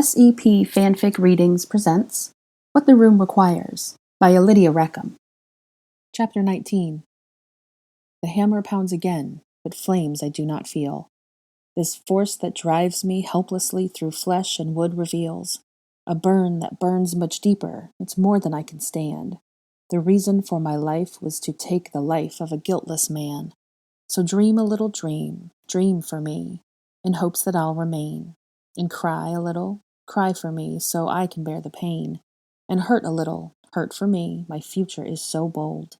SEP Fanfic Readings presents What the Room Requires by Alydia Rackham. Chapter 19. The hammer pounds again, but flames I do not feel. This force that drives me helplessly through flesh and wood reveals a burn that burns much deeper. It's more than I can stand. The reason for my life was to take the life of a guiltless man. So dream a little dream for me, in hopes that I'll remain, and cry a little. Cry for me, so I can bear the pain, and hurt a little, hurt for me, my future is so bold.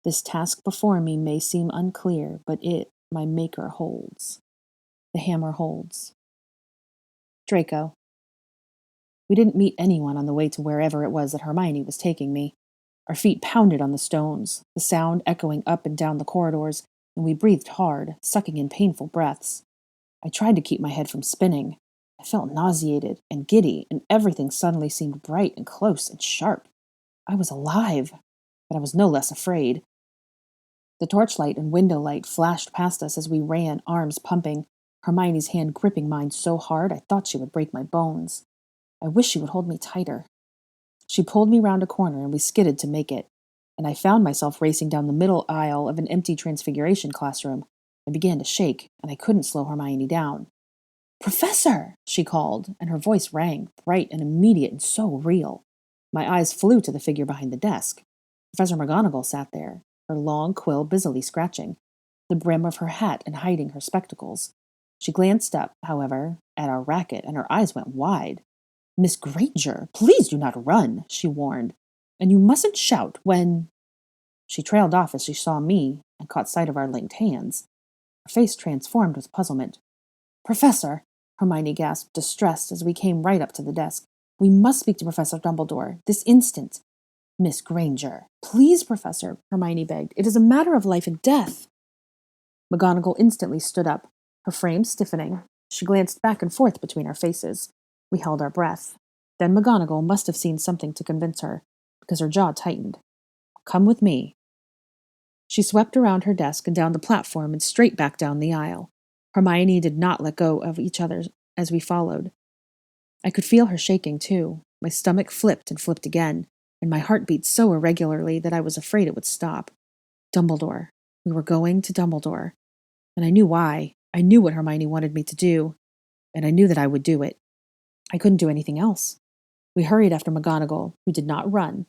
This task before me may seem unclear, but it, my maker, holds. The hammer holds. Draco. We didn't meet anyone on the way to wherever it was that Hermione was taking me. Our feet pounded on the stones, the sound echoing up and down the corridors, and we breathed hard, sucking in painful breaths. I tried to keep my head from spinning. I felt nauseated and giddy, and everything suddenly seemed bright and close and sharp. I was alive, but I was no less afraid. The torchlight and window light flashed past us as we ran, arms pumping, Hermione's hand gripping mine so hard I thought she would break my bones. I wish she would hold me tighter. She pulled me round a corner, and we skidded to make it, and I found myself racing down the middle aisle of an empty Transfiguration classroom. I began to shake, and I couldn't slow Hermione down. "Professor!" she called, and her voice rang, bright and immediate and so real. My eyes flew to the figure behind the desk. Professor McGonagall sat there, her long quill busily scratching, the brim of her hat and hiding her spectacles. She glanced up, however, at our racket, and her eyes went wide. "Miss Granger, please do not run," she warned, "and you mustn't shout when—" She trailed off as she saw me and caught sight of our linked hands. Her face transformed with puzzlement. "Professor!" Hermione gasped, distressed, as we came right up to the desk. "We must speak to Professor Dumbledore, this instant." "Miss Granger." "Please, Professor," Hermione begged. "It is a matter of life and death." McGonagall instantly stood up, her frame stiffening. She glanced back and forth between our faces. We held our breath. Then McGonagall must have seen something to convince her, because her jaw tightened. "Come with me." She swept around her desk and down the platform and straight back down the aisle. Hermione did not let go of each other as we followed. I could feel her shaking, too. My stomach flipped and flipped again, and my heart beat so irregularly that I was afraid it would stop. Dumbledore. We were going to Dumbledore. And I knew why. I knew what Hermione wanted me to do, and I knew that I would do it. I couldn't do anything else. We hurried after McGonagall, who did not run.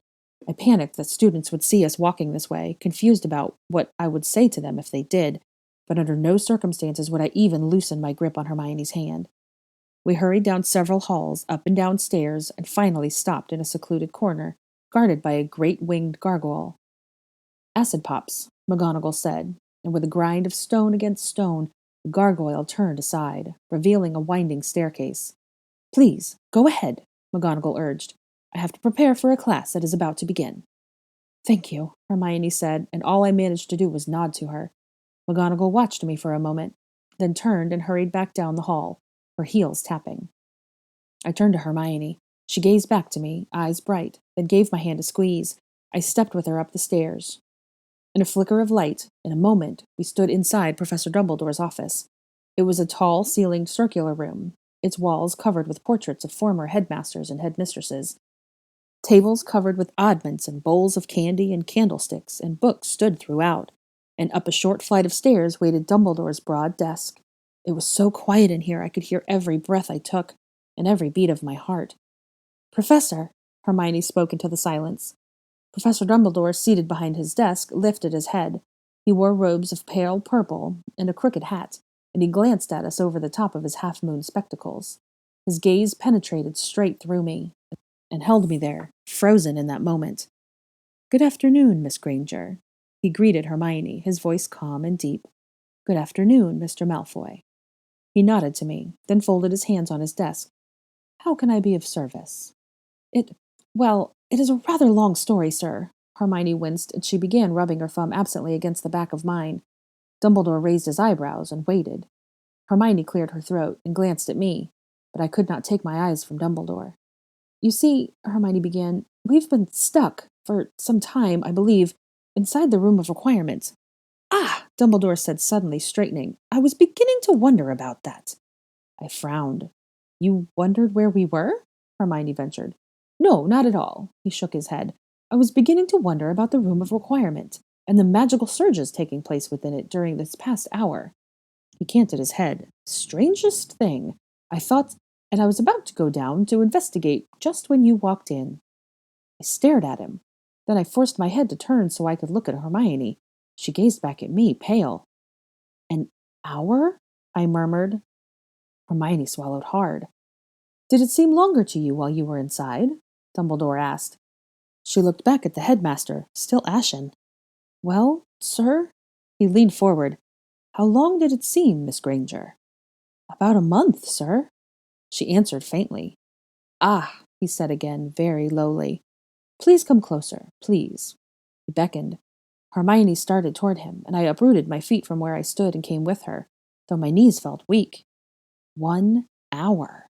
I panicked that students would see us walking this way, confused about what I would say to them if they did, but under no circumstances would I even loosen my grip on Hermione's hand. We hurried down several halls, up and down stairs, and finally stopped in a secluded corner, guarded by a great winged gargoyle. "Acid pops," McGonagall said, and with a grind of stone against stone, the gargoyle turned aside, revealing a winding staircase. "Please, go ahead," McGonagall urged. "I have to prepare for a class that is about to begin." "Thank you," Hermione said, and all I managed to do was nod to her. McGonagall watched me for a moment, then turned and hurried back down the hall, her heels tapping. I turned to Hermione. She gazed back to me, eyes bright, then gave my hand a squeeze. I stepped with her up the stairs. In a flicker of light, in a moment, we stood inside Professor Dumbledore's office. It was a tall, ceilinged circular room, its walls covered with portraits of former headmasters and headmistresses. Tables covered with oddments and bowls of candy and candlesticks and books stood throughout, and up a short flight of stairs waited Dumbledore's broad desk. It was so quiet in here I could hear every breath I took and every beat of my heart. "Professor," Hermione spoke into the silence. Professor Dumbledore, seated behind his desk, lifted his head. He wore robes of pale purple and a crooked hat, and he glanced at us over the top of his half-moon spectacles. His gaze penetrated straight through me and held me there, frozen in that moment. "Good afternoon, Miss Granger." He greeted Hermione, his voice calm and deep. "Good afternoon, Mr. Malfoy." He nodded to me, then folded his hands on his desk. "How can I be of service?" It is a rather long story, sir." Hermione winced, and she began rubbing her thumb absently against the back of mine. Dumbledore raised his eyebrows and waited. Hermione cleared her throat and glanced at me, but I could not take my eyes from Dumbledore. "You see," Hermione began, "we've been stuck, for some time, I believe, inside the Room of Requirements." "Ah!" Dumbledore said suddenly, straightening. "I was beginning to wonder about that." I frowned. You wondered where we were? Hermione ventured. No, not at all. He shook his head. I was beginning to wonder about the Room of Requirement and the magical surges taking place within it during this past hour. He canted his head. Strangest thing. I thought, and I was about to go down to investigate just when you walked in. I stared at him. Then I forced my head to turn so I could look at Hermione. She gazed back at me, pale. An hour? I murmured. Hermione swallowed hard. Did it seem longer to you while you were inside? Dumbledore asked. She looked back at the headmaster, still ashen. Well, sir? He leaned forward. How long did it seem, Miss Granger? About a month, sir. She answered faintly. Ah, he said again, very lowly. Please come closer, please. He beckoned. Hermione started toward him, and I uprooted my feet from where I stood and came with her, though my knees felt weak. 1 hour.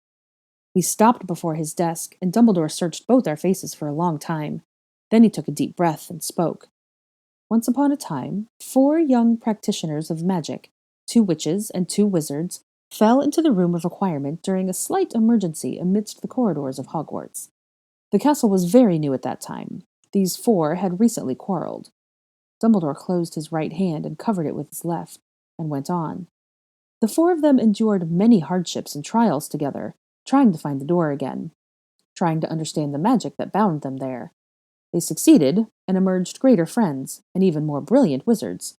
We stopped before his desk, and Dumbledore searched both our faces for a long time. Then he took a deep breath and spoke. Once upon a time, 4 young practitioners of magic, 2 witches and 2 wizards, fell into the Room of Requirement during a slight emergency amidst the corridors of Hogwarts. The castle was very new at that time. These 4 had recently quarreled. Dumbledore closed his right hand and covered it with his left, and went on. The 4 of them endured many hardships and trials together, trying to find the door again, trying to understand the magic that bound them there. They succeeded, and emerged greater friends, and even more brilliant wizards.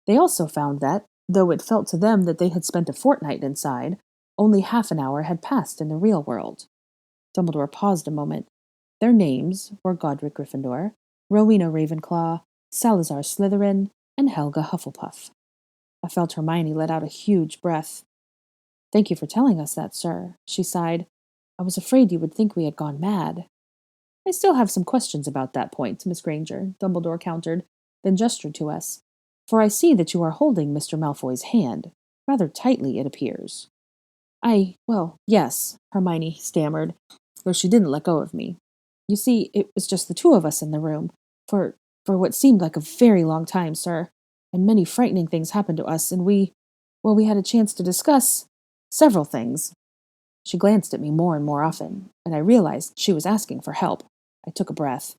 They also found that, though it felt to them that they had spent a fortnight inside, only half an hour had passed in the real world. Dumbledore paused a moment. Their names were Godric Gryffindor, Rowena Ravenclaw, Salazar Slytherin, and Helga Hufflepuff. I felt Hermione let out a huge breath. Thank you for telling us that, sir, she sighed. I was afraid you would think we had gone mad. I still have some questions about that point, Miss Granger, Dumbledore countered, then gestured to us. For I see that you are holding Mr. Malfoy's hand. Rather tightly, it appears. Well, yes, Hermione stammered, though she didn't let go of me. You see, it was just the 2 of us in the room, for what seemed like a very long time, sir, and many frightening things happened to us, and we had a chance to discuss several things. She glanced at me more and more often, and I realized she was asking for help. I took a breath.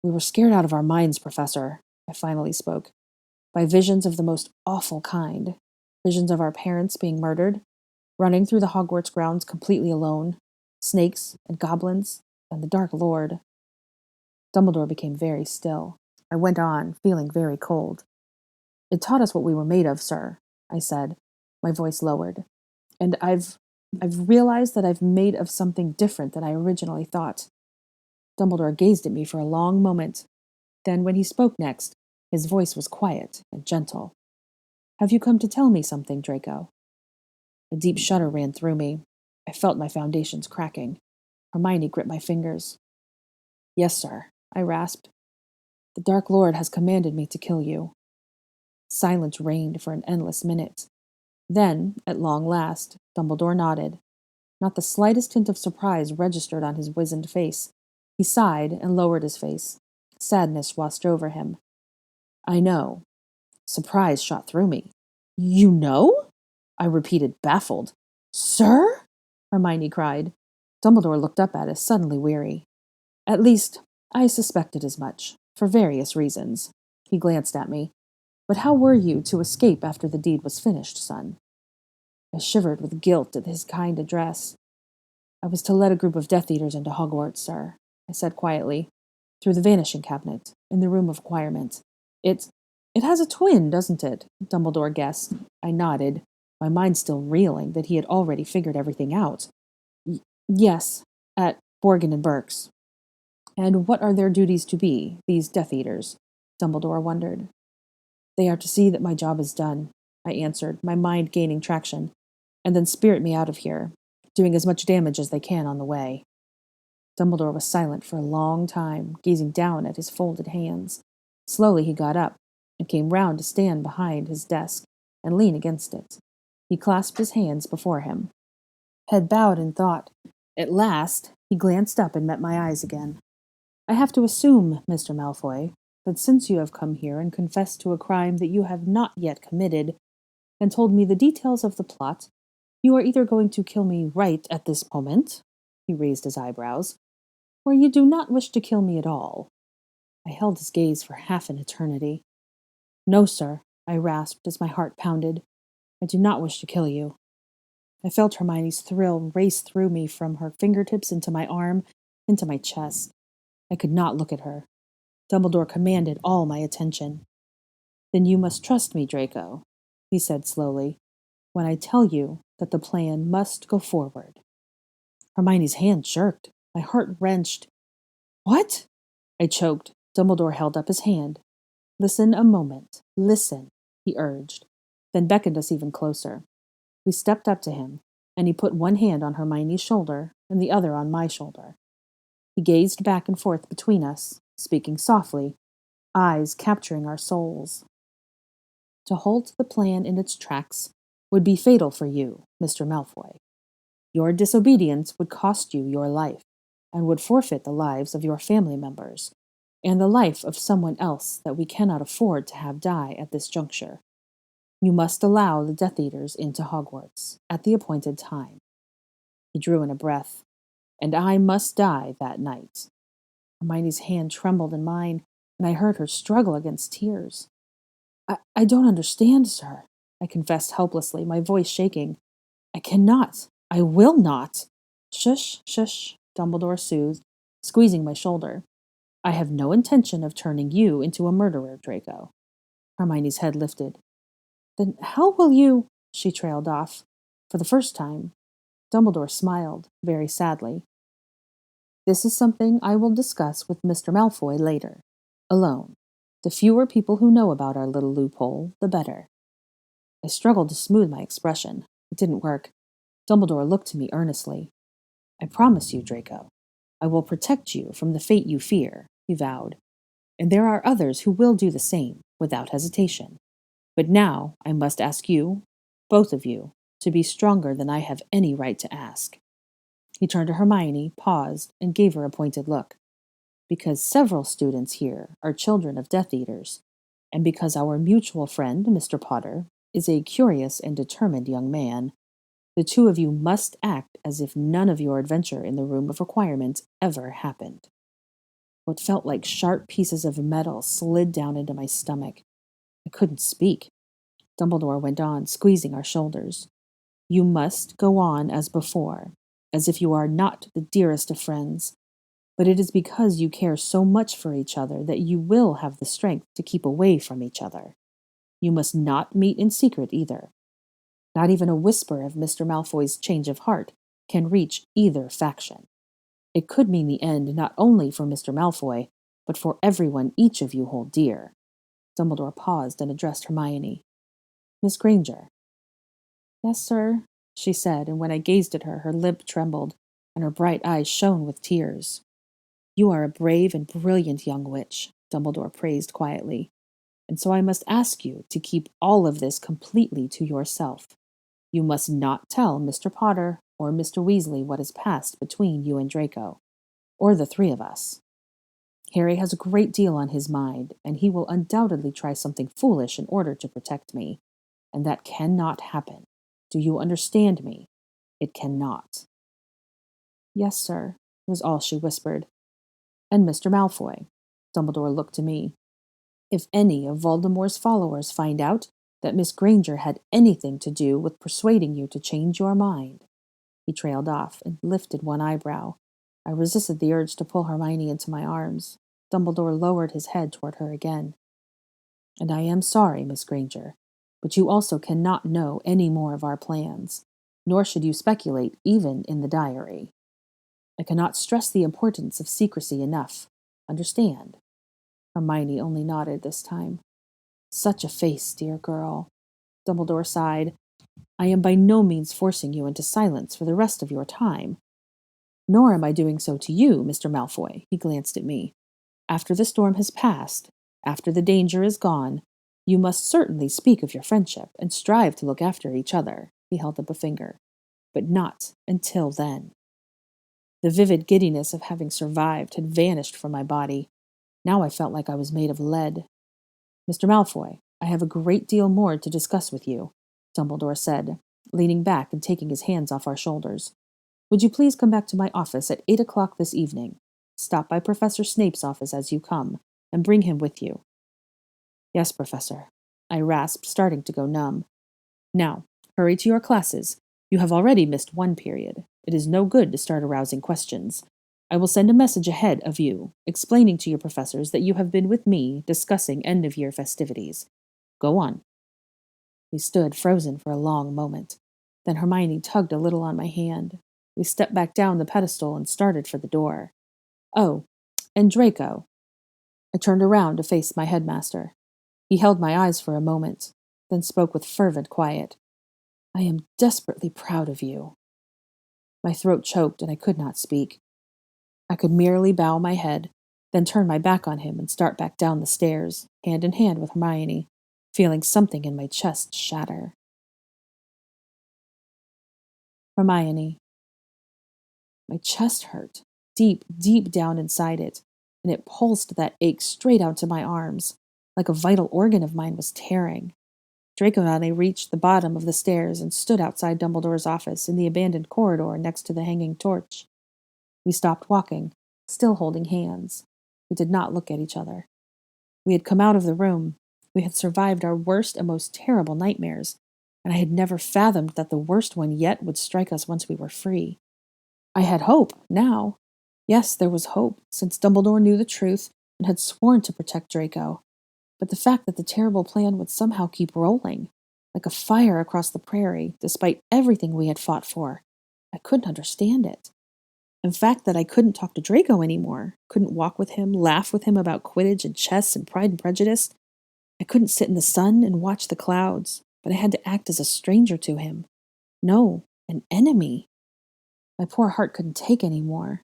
We were scared out of our minds, Professor, I finally spoke, by visions of the most awful kind. Visions of our parents being murdered, running through the Hogwarts grounds completely alone, snakes and goblins, and the Dark Lord. Dumbledore became very still. I went on, feeling very cold. It taught us what we were made of, sir, I said, my voice lowered. And I've realized that I've made of something different than I originally thought. Dumbledore gazed at me for a long moment. Then, when he spoke next, his voice was quiet and gentle. Have you come to tell me something, Draco? A deep shudder ran through me. I felt my foundations cracking. Hermione gripped my fingers. Yes, sir, I rasped. The Dark Lord has commanded me to kill you. Silence reigned for an endless minute. Then, at long last, Dumbledore nodded. Not the slightest hint of surprise registered on his wizened face. He sighed and lowered his face. Sadness washed over him. I know. Surprise shot through me. You know? I repeated, baffled. Sir? Hermione cried. Dumbledore looked up at us, suddenly weary. At least, I suspected as much, for various reasons. He glanced at me. But how were you to escape after the deed was finished, son? I shivered with guilt at his kind address. I was to let a group of Death Eaters into Hogwarts, sir, I said quietly, through the Vanishing Cabinet, in the Room of Requirement. It has a twin, doesn't it? Dumbledore guessed. I nodded, my mind still reeling that he had already figured everything out. Yes, at Borgin and Burke's. And what are their duties to be, these Death Eaters? Dumbledore wondered. They are to see that my job is done, I answered, my mind gaining traction, and then spirit me out of here, doing as much damage as they can on the way. Dumbledore was silent for a long time, gazing down at his folded hands. Slowly he got up, and came round to stand behind his desk and lean against it. He clasped his hands before him. Head bowed in thought. At last, he glanced up and met my eyes again. I have to assume, Mr. Malfoy, that since you have come here and confessed to a crime that you have not yet committed, and told me the details of the plot, You are either going to kill me right at this moment," he raised his eyebrows, "or you do not wish to kill me at all." I held his gaze for half an eternity. "No, sir," I rasped as my heart pounded. "I do not wish to kill you." I felt Hermione's thrill race through me from her fingertips into my arm, into my chest. I could not look at her. Dumbledore commanded all my attention. "Then you must trust me, Draco," he said slowly, "when I tell you that the plan must go forward." Hermione's hand jerked. My heart wrenched. "What?" I choked. Dumbledore held up his hand. "Listen a moment. Listen," he urged, then beckoned us even closer. We stepped up to him, and he put one hand on Hermione's shoulder and the other on my shoulder. He gazed back and forth between us, speaking softly, eyes capturing our souls. "To halt the plan in its tracks would be fatal for you, Mr. Malfoy. Your disobedience would cost you your life, and would forfeit the lives of your family members, and the life of someone else that we cannot afford to have die at this juncture. You must allow the Death Eaters into Hogwarts at the appointed time." He drew in a breath. "And I must die that night." Hermione's hand trembled in mine, and I heard her struggle against tears. I don't understand, sir," I confessed helplessly, my voice shaking. "I cannot. I will not." "Shush, shush," Dumbledore soothed, squeezing my shoulder. "I have no intention of turning you into a murderer, Draco." Hermione's head lifted. "Then how will you—" she trailed off. For the first time, Dumbledore smiled, very sadly. "This is something I will discuss with Mr. Malfoy later, alone. The fewer people who know about our little loophole, the better." I struggled to smooth my expression. It didn't work. Dumbledore looked to me earnestly. "I promise you, Draco, I will protect you from the fate you fear," he vowed. "And there are others who will do the same, without hesitation. But now I must ask you, both of you, to be stronger than I have any right to ask." He turned to Hermione, paused, and gave her a pointed look. "Because several students here are children of Death Eaters, and because our mutual friend, Mr. Potter, is a curious and determined young man, the two of you must act as if none of your adventure in the Room of Requirement ever happened." What felt like sharp pieces of metal slid down into my stomach. I couldn't speak. Dumbledore went on, squeezing our shoulders. "You must go on as before, as if you are not the dearest of friends. But it is because you care so much for each other that you will have the strength to keep away from each other. You must not meet in secret either. Not even a whisper of Mr. Malfoy's change of heart can reach either faction. It could mean the end not only for Mr. Malfoy, but for everyone each of you hold dear." Dumbledore paused and addressed Hermione. "Miss Granger." "Yes, sir," she said, and when I gazed at her, her lip trembled, and her bright eyes shone with tears. "You are a brave and brilliant young witch," Dumbledore praised quietly, "and so I must ask you to keep all of this completely to yourself. You must not tell Mr. Potter or Mr. Weasley what has passed between you and Draco, or the three of us. Harry has a great deal on his mind, and he will undoubtedly try something foolish in order to protect me, and that cannot happen. Do you understand me? It cannot." "Yes, sir," was all she whispered. "And Mr. Malfoy." Dumbledore looked to me. "If any of Voldemort's followers find out that Miss Granger had anything to do with persuading you to change your mind—" He trailed off and lifted one eyebrow. I resisted the urge to pull Hermione into my arms. Dumbledore lowered his head toward her again. "And I am sorry, Miss Granger, but you also cannot know any more of our plans, nor should you speculate even in the diary. I cannot stress the importance of secrecy enough. Understand?" Hermione only nodded this time. "Such a face, dear girl." Dumbledore sighed. "I am by no means forcing you into silence for the rest of your time. Nor am I doing so to you, Mr. Malfoy." He glanced at me. "After the storm has passed, after the danger is gone, you must certainly speak of your friendship and strive to look after each other." He held up a finger. "But not until then." The vivid giddiness of having survived had vanished from my body. Now I felt like I was made of lead. "Mr. Malfoy, I have a great deal more to discuss with you," Dumbledore said, leaning back and taking his hands off our shoulders. "Would you please come back to my office at 8 o'clock this evening? Stop by Professor Snape's office as you come, and bring him with you." "Yes, Professor," I rasped, starting to go numb. "Now, hurry to your classes. You have already missed one period. It is no good to start arousing questions. I will send a message ahead of you, explaining to your professors that you have been with me discussing end-of-year festivities. Go on." We stood frozen for a long moment. Then Hermione tugged a little on my hand. We stepped back down the pedestal and started for the door. "Oh, and Draco." I turned around to face my headmaster. He held my eyes for a moment, then spoke with fervent quiet. "I am desperately proud of you." My throat choked and I could not speak. I could merely bow my head, then turn my back on him and start back down the stairs, hand in hand with Hermione, feeling something in my chest shatter. Hermione. My chest hurt, deep, deep down inside it, and it pulsed that ache straight out to my arms, like a vital organ of mine was tearing. Draco and I reached the bottom of the stairs and stood outside Dumbledore's office in the abandoned corridor next to the hanging torch. We stopped walking, still holding hands. We did not look at each other. We had come out of the room. We had survived our worst and most terrible nightmares, and I had never fathomed that the worst one yet would strike us once we were free. I had hope, now. Yes, there was hope, since Dumbledore knew the truth and had sworn to protect Draco. But the fact that the terrible plan would somehow keep rolling, like a fire across the prairie, despite everything we had fought for, I couldn't understand it. In fact, that I couldn't talk to Draco anymore, couldn't walk with him, laugh with him about Quidditch and chess and Pride and Prejudice. I couldn't sit in the sun and watch the clouds, but I had to act as a stranger to him. No, an enemy. My poor heart couldn't take any more.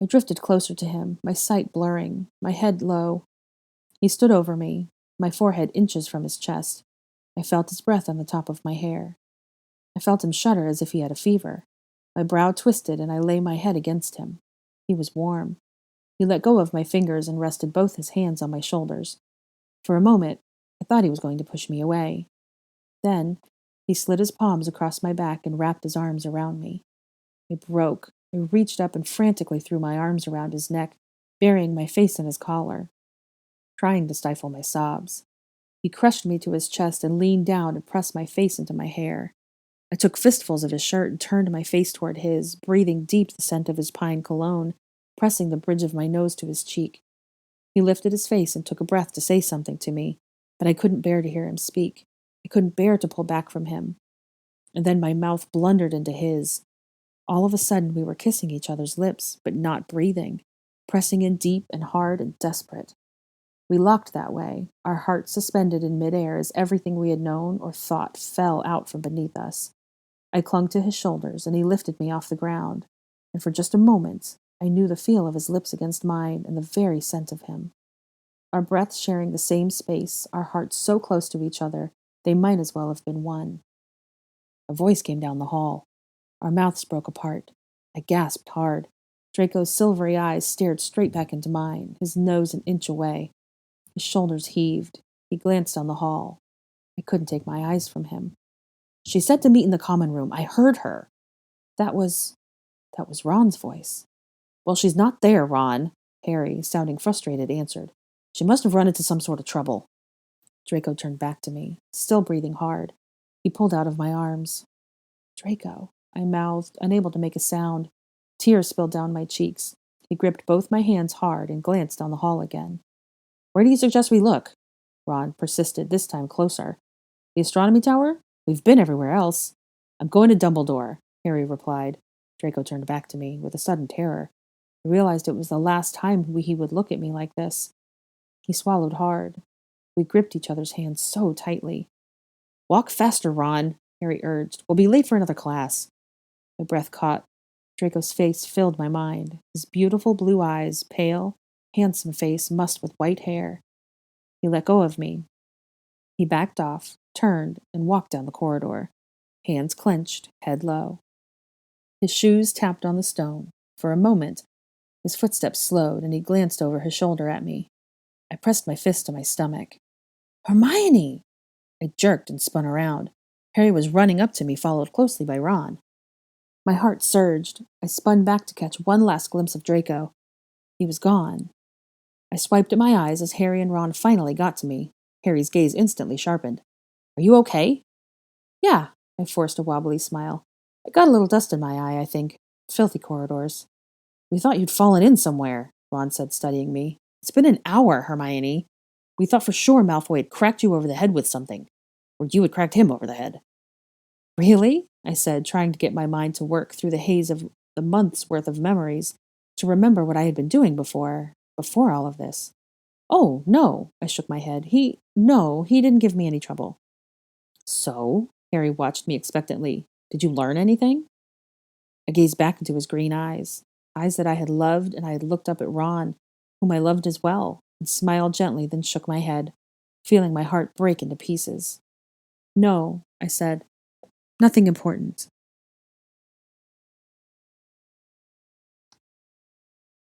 I drifted closer to him, my sight blurring, my head low. He stood over me, my forehead inches from his chest. I felt his breath on the top of my hair. I felt him shudder as if he had a fever. My brow twisted, and I lay my head against him. He was warm. He let go of my fingers and rested both his hands on my shoulders. For a moment, I thought he was going to push me away. Then, he slid his palms across my back and wrapped his arms around me. I broke. I reached up and frantically threw my arms around his neck, burying my face in his collar, trying to stifle my sobs. He crushed me to his chest and leaned down and pressed my face into my hair. I took fistfuls of his shirt and turned my face toward his, breathing deep the scent of his pine cologne, pressing the bridge of my nose to his cheek. He lifted his face and took a breath to say something to me, but I couldn't bear to hear him speak. I couldn't bear to pull back from him. And then my mouth blundered into his. All of a sudden we were kissing each other's lips, but not breathing, pressing in deep and hard and desperate. We locked that way, our hearts suspended in midair as everything we had known or thought fell out from beneath us. I clung to his shoulders, and he lifted me off the ground, and for just a moment I knew the feel of his lips against mine and the very scent of him. Our breaths sharing the same space, our hearts so close to each other, they might as well have been one. A voice came down the hall. Our mouths broke apart. I gasped hard. Draco's silvery eyes stared straight back into mine, his nose an inch away. His shoulders heaved. He glanced down the hall. I couldn't take my eyes from him. "She said to meet in the common room. I heard her." That was Ron's voice. "Well, she's not there, Ron," Harry, sounding frustrated, answered. "She must have run into some sort of trouble." Draco turned back to me, still breathing hard. He pulled out of my arms. "Draco," I mouthed, unable to make a sound. Tears spilled down my cheeks. He gripped both my hands hard and glanced down the hall again. "Where do you suggest we look?" Ron persisted, this time closer. "The astronomy tower? We've been everywhere else." "I'm going to Dumbledore," Harry replied. Draco turned back to me with a sudden terror. I realized it was the last time he would look at me like this. He swallowed hard. We gripped each other's hands so tightly. "Walk faster, Ron," Harry urged. "We'll be late for another class." My breath caught. Draco's face filled my mind, his beautiful blue eyes, pale, handsome face mussed with white hair. He let go of me. He backed off, turned, and walked down the corridor, hands clenched, head low. His shoes tapped on the stone. For a moment, his footsteps slowed, and he glanced over his shoulder at me. I pressed my fist to my stomach. "Hermione!" I jerked and spun around. Harry was running up to me, followed closely by Ron. My heart surged. I spun back to catch one last glimpse of Draco. He was gone. I swiped at my eyes as Harry and Ron finally got to me. Harry's gaze instantly sharpened. Are you okay? Yeah, I forced a wobbly smile. I got a little dust in my eye, I think. Filthy corridors. We thought you'd fallen in somewhere, Ron said, studying me. It's been an hour, Hermione. We thought for sure Malfoy had cracked you over the head with something. Or you had cracked him over the head. Really? I said, trying to get my mind to work through the haze of the month's worth of memories, to remember what I had been doing before all of this. Oh, no, I shook my head. He didn't give me any trouble. So? Harry watched me expectantly. Did you learn anything? I gazed back into his green eyes that I had loved, and I had looked up at Ron, whom I loved as well, and smiled gently, then shook my head, feeling my heart break into pieces. No, I said. Nothing important.